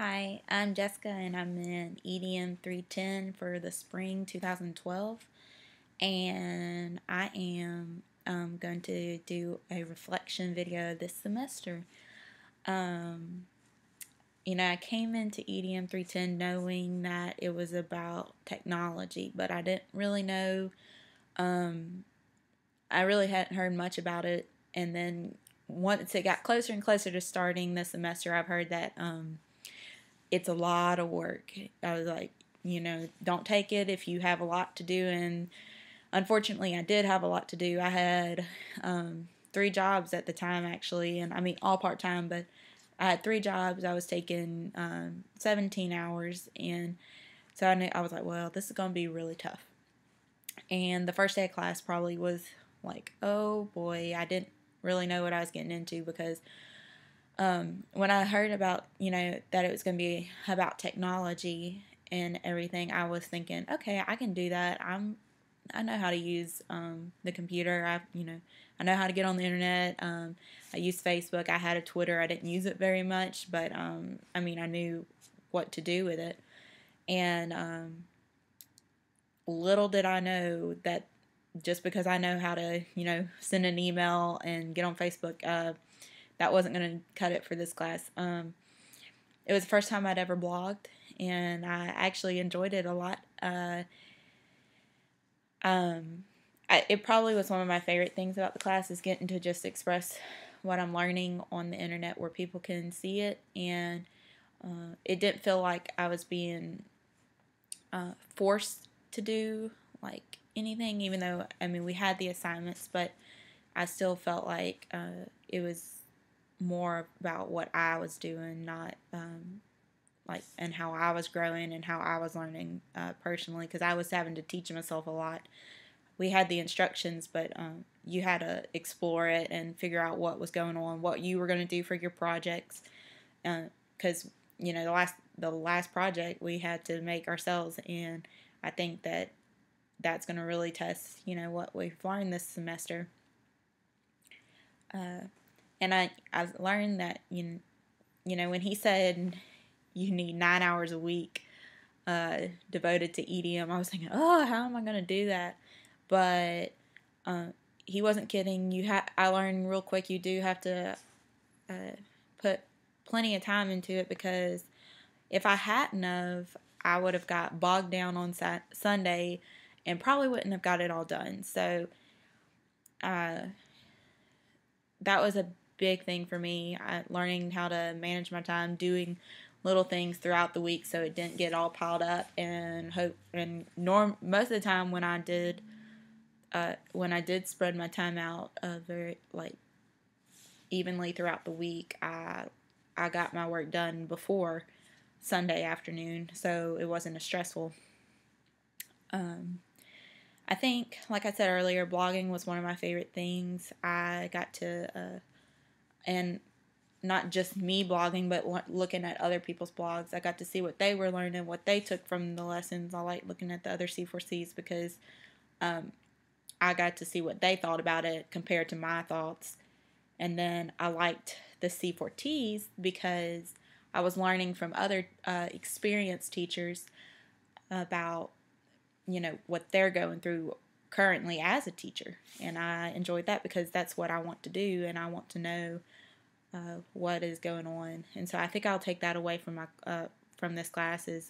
Hi, I'm Jessica and I'm in EDM310 for the spring 2012, and I am going to do a reflection video this semester. Um, I came into EDM310 knowing that it was about technology, but I didn't really know, I really hadn't heard much about it, and then once it got closer and closer to starting the semester, I've heard that it's a lot of work. I was like, don't take it if you have a lot to do. And unfortunately, I did have a lot to do. I had 3 jobs at the time, actually, and I mean, all part time, but I had 3 jobs. I was taking 17 hours, and so I was like, well, this is going to be really tough. And the first day of class probably was like, oh boy, I didn't really know what I was getting into because when I heard about, that it was going to be about technology and everything, I was thinking, okay, I can do that. I know how to use the computer. I know how to get on the internet. I use Facebook. I had a Twitter. I didn't use it very much, but I knew what to do with it. And little did I know that just because I know how to, send an email and get on Facebook, that wasn't going to cut it for this class. It was the first time I'd ever blogged, and I actually enjoyed it a lot. It probably was one of my favorite things about the class is getting to just express what I'm learning on the internet where people can see it, and it didn't feel like I was being forced to do like anything, even though we had the assignments, but I still felt like it was more about what I was doing, not and how I was growing and how I was learning personally, because I was having to teach myself a lot. We had the instructions, but you had to explore it and figure out what was going on, what you were going to do for your projects, because the last project we had to make ourselves, and I think that's going to really test what we've learned this semester. And I learned that when he said you need 9 hours a week devoted to EDM, I was thinking, oh, how am I going to do that? But he wasn't kidding. I learned real quick you do have to put plenty of time into it, because if I hadn't of, I would have got bogged down on Sunday and probably wouldn't have got it all done. So that was a big thing for me, learning how to manage my time, doing little things throughout the week so it didn't get all piled up. And most of the time when I did spread my time out very evenly throughout the week, I got my work done before Sunday afternoon, so it wasn't as stressful. I think, like I said earlier, blogging was one of my favorite things. I got to, and not just me blogging, but looking at other people's blogs. I got to see what they were learning, what they took from the lessons. I like looking at the other C4Cs because I got to see what they thought about it compared to my thoughts. And then I liked the C4Ts because I was learning from other experienced teachers about what they're going through currently as a teacher, and I enjoyed that because that's what I want to do, and I want to know what is going on. And so I think I'll take that away from from this class, is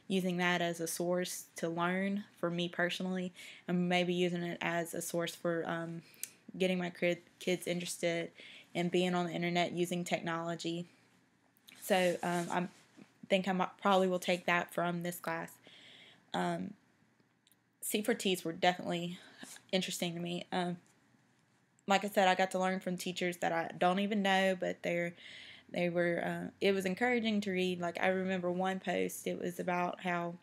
using that as a source to learn for me personally, and maybe using it as a source for getting my kids interested in being on the internet using technology. So I think I probably will take that from this class. C4Ts were definitely interesting to me. Like I said, I got to learn from teachers that I don't even know, but they were. It was encouraging to read. Like, I remember one post. It was about how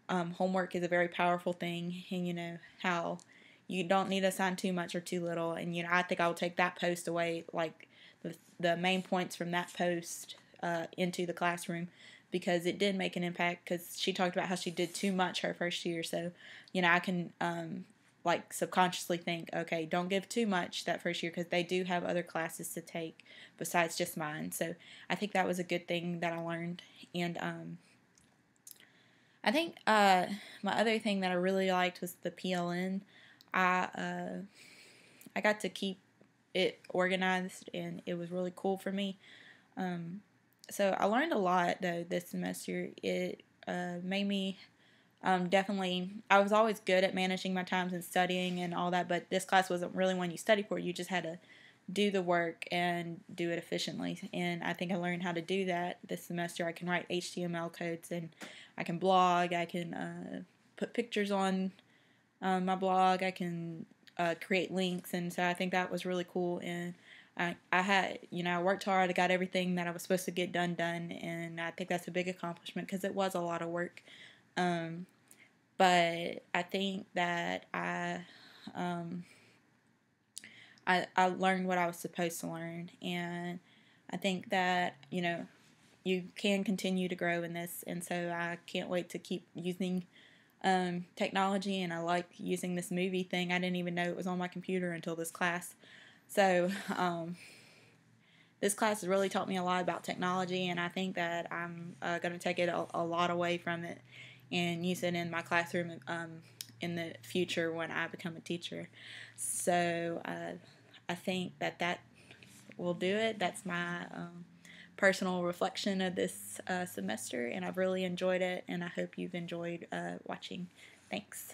homework is a very powerful thing, and how you don't need to assign too much or too little. And I think I will take that post away, like the main points from that post into the classroom, because it did make an impact, because she talked about how she did too much her first year. So I can like subconsciously think, okay, don't give too much that first year because they do have other classes to take besides just mine. So I think that was a good thing that I learned. And I think my other thing that I really liked was the PLN. I got to keep it organized, and it was really cool for me. So I learned a lot though this semester. It made me definitely. I was always good at managing my times and studying and all that, but this class wasn't really one you study for. You just had to do the work and do it efficiently. And I think I learned how to do that this semester. I can write HTML codes, and I can blog. I can put pictures on my blog. I can create links, and so I think that was really cool. And I had, I worked hard. I got everything that I was supposed to get done, and I think that's a big accomplishment because it was a lot of work. But I think that I learned what I was supposed to learn, and I think that you can continue to grow in this, and so I can't wait to keep using technology. And I like using this movie thing. I didn't even know it was on my computer until this class. So this class has really taught me a lot about technology, and I think that I'm going to take it a lot away from it and use it in my classroom in the future when I become a teacher. So I think that will do it. That's my personal reflection of this semester, and I've really enjoyed it, and I hope you've enjoyed watching. Thanks.